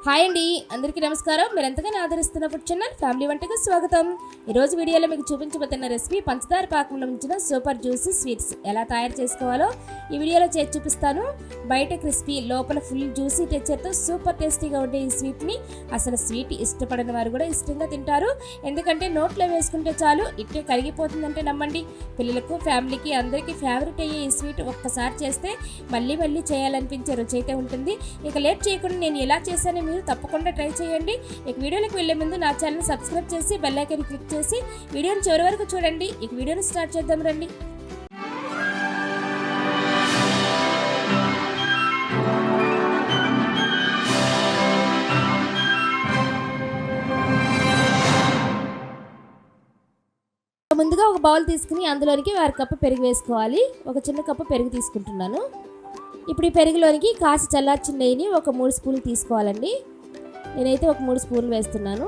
Hi అండి, అందరికీ నమస్కారం. మీరు ఎంతగానో ఆదరిస్తున్న ఫుడ్ ఛానల్ ఫ్యామిలీ వంటకు స్వాగతం. ఈరోజు వీడియోలో మీకు చూపించబోతున్న రెసిపీ పంచదార పాకంలో ఉంచిన సూపర్ జ్యూసీ స్వీట్స్ ఎలా తయారు చేసుకోవాలో ఈ వీడియోలో చేసి చూపిస్తాను. బయట క్రిస్పీ, లోపల ఫుల్ జ్యూసీ టెక్స్చర్తో సూపర్ టేస్టీగా ఉండే ఈ స్వీట్ని అసలు స్వీట్ ఇష్టపడని వారు కూడా ఇష్టంగా తింటారు. ఎందుకంటే నోట్లో వేసుకుంటే చాలు ఇట్టే కరిగిపోతుందంటే నమ్మండి. పిల్లలకు, ఫ్యామిలీకి అందరికీ ఫేవరెట్ అయ్యే ఈ స్వీట్ ఒక్కసారి చేస్తే మళ్ళీ మళ్ళీ చేయాలనిపించే రుచి అయితే ఉంటుంది. ఇక లేట్ చేయకుండా నేను ఎలా చేశానో మీరు తప్పకుండా ట్రై చేయండి. ఇక వీడియోలోకి వెళ్ళే ముందు నా ఛానల్ సబ్స్క్రైబ్ చేసి బెల్ ఐకాన్ క్లిక్ చేసి వీడియోని చివరి వరకు చూడండి. ఇక వీడియోని స్టార్ట్ చేద్దాం రండి. ముందుగా ఒక బౌల్ తీసుకుని అందులోనికి 1/2 కప్పు పెరుగు వేసుకోవాలి. ఒక చిన్న కప్పు పెరుగు తీసుకుంటున్నాను. ఇప్పుడు ఈ పెరుగులోనికి కాసి చల్లార్చిన నెయ్యిని ఒక 3 స్పూన్లు తీసుకోవాలండి. నేనైతే ఒక 3 స్పూన్లు వేస్తున్నాను.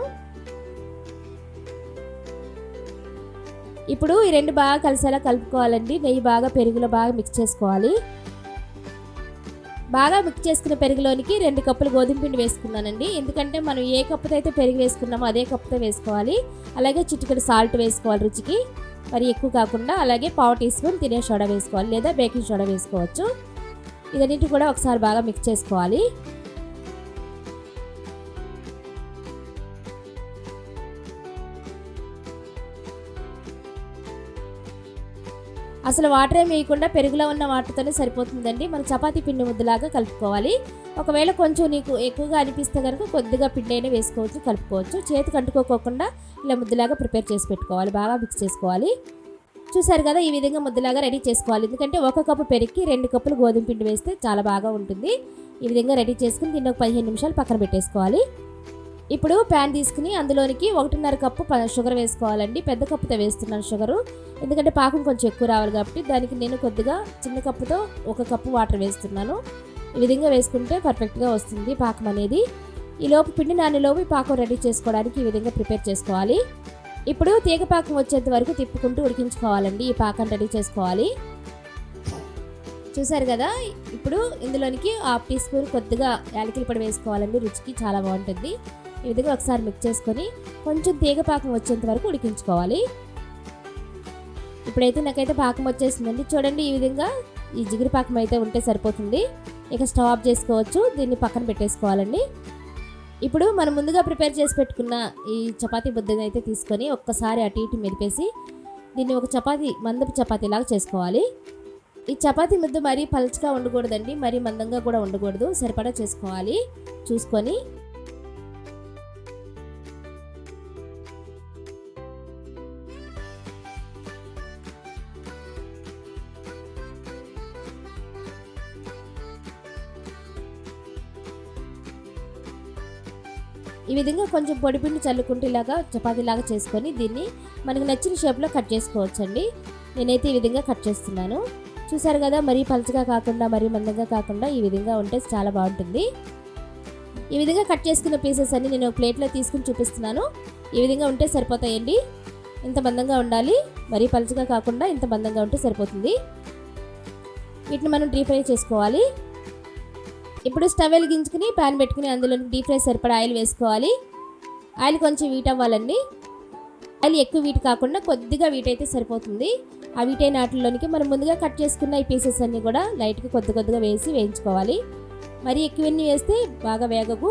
ఇప్పుడు ఈ రెండు బాగా కలిసేలా కలుపుకోవాలండి. నెయ్యి బాగా పెరుగులో బాగా మిక్స్ చేసుకోవాలి. బాగా మిక్స్ చేసుకున్న పెరుగులోనికి 2 కప్పులు గోధుమ పిండి వేసుకున్నానండి. ఎందుకంటే మనం ఏ కప్పుతో అయితే పెరుగు వేసుకున్నామో అదే కప్పుతో వేసుకోవాలి. అలాగే చిటికెడు సాల్ట్ వేసుకోవాలి రుచికి, మరి ఎక్కువ కాకుండా. అలాగే 1/2 టీ స్పూన్ తినే సోడా వేసుకోవాలి, లేదా బేకింగ్ సోడా వేసుకోవచ్చు. ఇదన్నిటి కూడా ఒకసారి బాగా మిక్స్ చేసుకోవాలి. అసలు వాటర్ ఏమి వేయకుండా పెరుగులో ఉన్న వాటర్తోనే సరిపోతుందండి. మనం చపాతీ పిండి ముద్దలాగా కలుపుకోవాలి. ఒకవేళ కొంచెం నీకు ఎక్కువగా అనిపిస్తే కనుక కొద్దిగా పిండి అయినా వేసుకోవచ్చు, కలుపుకోవచ్చు. చేతికి అంటుకోకుండా ఇలా ముద్దలాగా ప్రిపేర్ చేసి పెట్టుకోవాలి. బాగా మిక్స్ చేసుకోవాలి. చూసారు కదా, ఈ విధంగా ముద్దలాగా రెడీ చేసుకోవాలి. ఎందుకంటే 1 కప్పు పెరుగుకి 2 కప్పులు గోధుమ పిండి వేస్తే చాలా బాగా ఉంటుంది. ఈ విధంగా రెడీ చేసుకుని దీన్ని ఒక 15 నిమిషాలు పక్కన పెట్టేసుకోవాలి. ఇప్పుడు ప్యాన్ తీసుకుని అందులోనికి 1.5 కప్పు షుగర్ వేసుకోవాలండి. పెద్ద కప్పుతో వేస్తున్నాను షుగరు, ఎందుకంటే పాకం కొంచెం ఎక్కువ రావాలి కాబట్టి. దానికి నేను కొద్దిగా చిన్న కప్పుతో 1 కప్పు వాటర్ వేస్తున్నాను. ఈ విధంగా వేసుకుంటే పర్ఫెక్ట్గా వస్తుంది పాకం అనేది. ఈలోపు పిండి నానేలోపు పాకం రెడీ చేసుకోవడానికి ఈ విధంగా ప్రిపేర్ చేసుకోవాలి. ఇప్పుడు తీగ పాకం వచ్చేంత వరకు తిప్పుకుంటూ ఉడికించుకోవాలండి. ఈ పాకం రెడీ చేసుకోవాలి. చూసారు కదా, ఇప్పుడు ఇందులోనికి 1/2 టీ స్పూన్ కొద్దిగా యాలకుల పొడి వేసుకోవాలండి. రుచికి చాలా బాగుంటుంది. ఈ విధంగా ఒకసారి మిక్స్ చేసుకొని కొంచెం తీగ పాకం వచ్చేంత వరకు ఉడికించుకోవాలి. ఇప్పుడైతే నాకైతే పాకం వచ్చేసిందండి. చూడండి, ఈ విధంగా ఈ జిగురు పాకం అయితే ఉంటే సరిపోతుంది. ఇక స్టవ్ ఆఫ్ చేసుకోవచ్చు. దీన్ని పక్కన పెట్టేసుకోవాలండి. ఇప్పుడు మనం ముందుగా ప్రిపేర్ చేసి పెట్టుకున్న ఈ చపాతీ ముద్దను అయితే తీసుకొని ఒక్కసారి అటు ఇటు మెదిపేసి దీన్ని ఒక మందపు చపాతీ లాగా చేసుకోవాలి. ఈ చపాతీ ముద్ద మరీ పలుచగా ఉండకూడదండి, మరీ మందంగా కూడా ఉండకూడదు. సరిపడా చేసుకోవాలి చూసుకొని. ఈ విధంగా కొంచెం పొడిపిండి చల్లుకుంటూ ఇలాగా చపాతీలాగా చేసుకొని దీన్ని మనకు నచ్చిన షేప్లో కట్ చేసుకోవచ్చండి. నేనైతే ఈ విధంగా కట్ చేస్తున్నాను. చూసారు కదా, మరీ పలుచగా కాకుండా మరీ మందంగా కాకుండా ఈ విధంగా ఉంటే చాలా బాగుంటుంది. ఈ విధంగా కట్ చేసుకున్న పీసెస్ అన్ని నేను ప్లేట్లో తీసుకుని చూపిస్తున్నాను. ఈ విధంగా ఉంటే సరిపోతాయండి. ఇంత మందంగా ఉండాలి, మరీ పలుచగా కాకుండా ఇంత మందంగా ఉంటే సరిపోతుంది. వీటిని మనం డీప్ ఫ్రై చేసుకోవాలి. ఇప్పుడు స్టవ్ వెలిగించుకుని ప్యాన్ పెట్టుకుని అందులో డీప్ ఫ్రై సరిపడా ఆయిల్ వేసుకోవాలి. ఆయిల్ కొంచెం వీట్ అవ్వాలండి. ఆయిల్ ఎక్కువ వీట్ కాకుండా కొద్దిగా వీట్ అయితే సరిపోతుంది. ఆ వీట్ అయిన వాటిలోనికి మనం ముందుగా కట్ చేసుకున్న ఈ పీసెస్ అన్నీ కూడా లైట్గా కొద్దిగా వేసి వేయించుకోవాలి. మరీ ఎక్కువన్నీ వేస్తే బాగా వేగకు,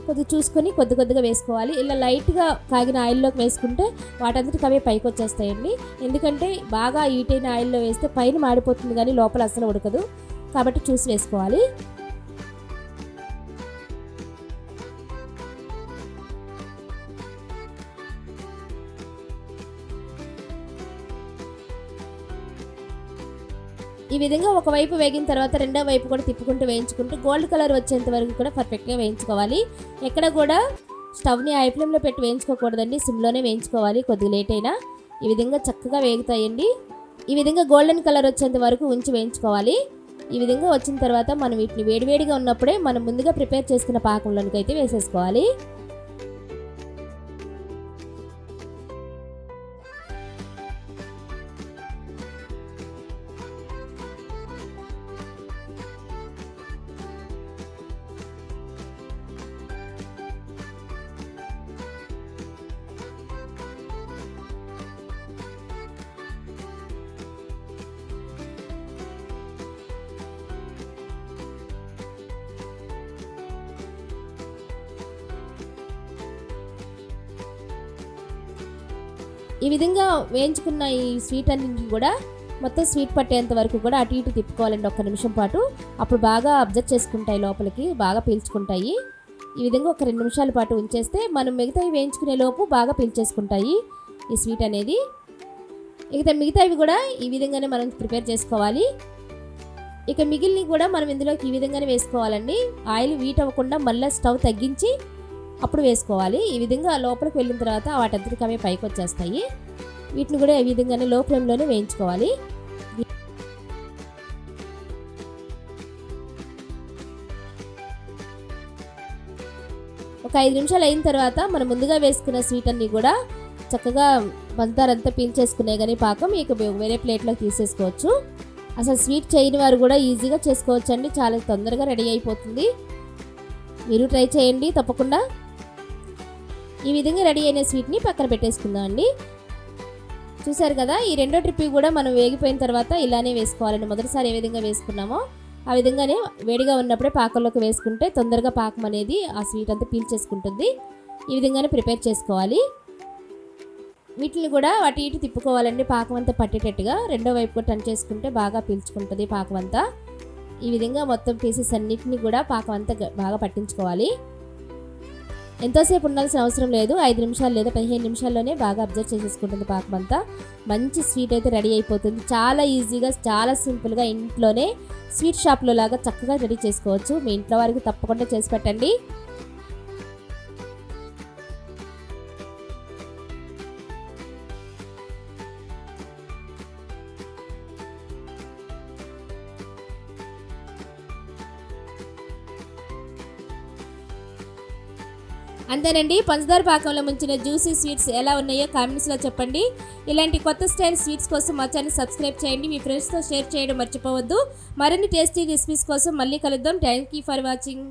కొద్దిగా చూసుకొని కొద్దిగా వేసుకోవాలి. ఇలా లైట్గా కాగిన ఆయిల్లోకి వేసుకుంటే వాటంతటికి అవే పైకి వచ్చేస్తాయండి. ఎందుకంటే బాగా వీట్ అయిన ఆయిల్లో వేస్తే పైన మాడిపోతుంది కానీ లోపల అసలు ఉడకదు, కాబట్టి చూసి వేసుకోవాలి. ఈ విధంగా ఒకవైపు వేగిన తర్వాత రెండో వైపు కూడా తిప్పుకుంటూ వేయించుకుంటూ గోల్డ్ కలర్ వచ్చేంత వరకు కూడా పర్ఫెక్ట్గా వేయించుకోవాలి. ఎక్కడ కూడా స్టవ్ని హై ఫ్లేమ్లో పెట్టి వేయించుకోకూడదండి, సిమ్లోనే వేయించుకోవాలి. కొద్దిగా లేట్ అయినా ఈ విధంగా చక్కగా వేగుతాయండి. ఈ విధంగా గోల్డెన్ కలర్ వచ్చేంత వరకు ఉంచి వేయించుకోవాలి. ఈ విధంగా వచ్చిన తర్వాత మనం వీటిని వేడివేడిగా ఉన్నప్పుడే మనం ముందుగా ప్రిపేర్ చేసుకున్న పాకంలోనికి అయితే వేసేసుకోవాలి. ఈ విధంగా వేయించుకున్న ఈ స్వీట్ అన్నింటిని కూడా మొత్తం స్వీట్ పట్టేంత వరకు కూడా అటు ఇటు తిప్పుకోవాలండి 1 నిమిషం పాటు. అప్పుడు బాగా అబ్జర్వ్ చేసుకుంటాయి, లోపలికి బాగా పీల్చుకుంటాయి. ఈ విధంగా ఒక 2 నిమిషాల పాటు ఉంచేస్తే మనం మిగతావి వేయించుకునే లోపు బాగా పీల్చేసుకుంటాయి ఈ స్వీట్ అనేది. ఇక మిగతావి కూడా ఈ విధంగానే మనం ప్రిపేర్ చేసుకోవాలి. ఇక మిగిలినవి కూడా మనం ఇందులోకి ఈ విధంగానే వేసుకోవాలండి. ఆయిల్ వీట్ అవ్వకుండా మళ్ళీ స్టవ్ తగ్గించి అప్పుడు వేసుకోవాలి. ఈ విధంగా లోపలికి వెళ్ళిన తర్వాత వాటంతటికి అవే పైకి వచ్చేస్తాయి. వీటిని కూడా ఈ విధంగానే లో ఫ్లేమ్లోనే వేయించుకోవాలి. ఒక 5 నిమిషాలు అయిన తర్వాత మనం ముందుగా వేసుకున్న స్వీట్ అన్నీ కూడా చక్కగా పంచదారంతా పీల్చేసుకునే కానీ పాకం ఇక వేరే ప్లేట్లోకి తీసేసుకోవచ్చు. అసలు స్వీట్ చేయని వారు కూడా ఈజీగా చేసుకోవచ్చు అండి, చాలా తొందరగా రెడీ అయిపోతుంది. మీరు ట్రై చేయండి తప్పకుండా. ఈ విధంగా రెడీ అయిన స్వీట్ని పక్కన పెట్టేసుకుందాం అండి. చూసారు కదా, ఈ రెండో ట్రిప్ కూడా మనం వేగిపోయిన తర్వాత ఇలానే వేసుకోవాలండి. మొదటిసారి ఏ విధంగా వేసుకున్నామో ఆ విధంగానే వేడిగా ఉన్నప్పుడే పాకంలోకి వేసుకుంటే తొందరగా పాకం అనేది ఆ స్వీట్ అంతా పీల్చేసుకుంటుంది. ఈ విధంగానే ప్రిపేర్ చేసుకోవాలి. వీటిని కూడా అటు ఇటు తిప్పుకోవాలండి, పాకం అంతా పట్టేటట్టుగా. రెండో వైపు కూడా టర్న్ చేసుకుంటే బాగా పీల్చుకుంటుంది పాకం అంతా. ఈ విధంగా మొత్తం పీసెస్ అన్నిటిని కూడా పాకం అంతా బాగా పట్టించుకోవాలి. ఎంతోసేపు ఉండాల్సిన అవసరం లేదు, 5 నిమిషాలు లేదా 15 నిమిషాల్లోనే బాగా అబ్జర్వ్ చేసేసుకుంటుంది పాకం అంతా. మంచి స్వీట్ అయితే రెడీ అయిపోతుంది. చాలా ఈజీగా, చాలా సింపుల్గా ఇంట్లోనే స్వీట్ షాప్లో లాగా చక్కగా రెడీ చేసుకోవచ్చు. మీ ఇంట్లో వారికి తప్పకుండా చేసి పెట్టండి. అంతేనండి, పంచదార పాకంలో ముంచిన జ్యూసీ స్వీట్స్ ఎలా ఉన్నాయో కామెంట్స్లో చెప్పండి. ఇలాంటి కొత్త స్టైల్ స్వీట్స్ కోసం మా ఛానల్ సబ్స్క్రైబ్ చేయండి. మీ ఫ్రెండ్స్తో షేర్ చేయడం మర్చిపోవద్దు. మరిన్ని టేస్టీ రెసిపీస్ కోసం మళ్ళీ కలుద్దాం. Thank you for watching.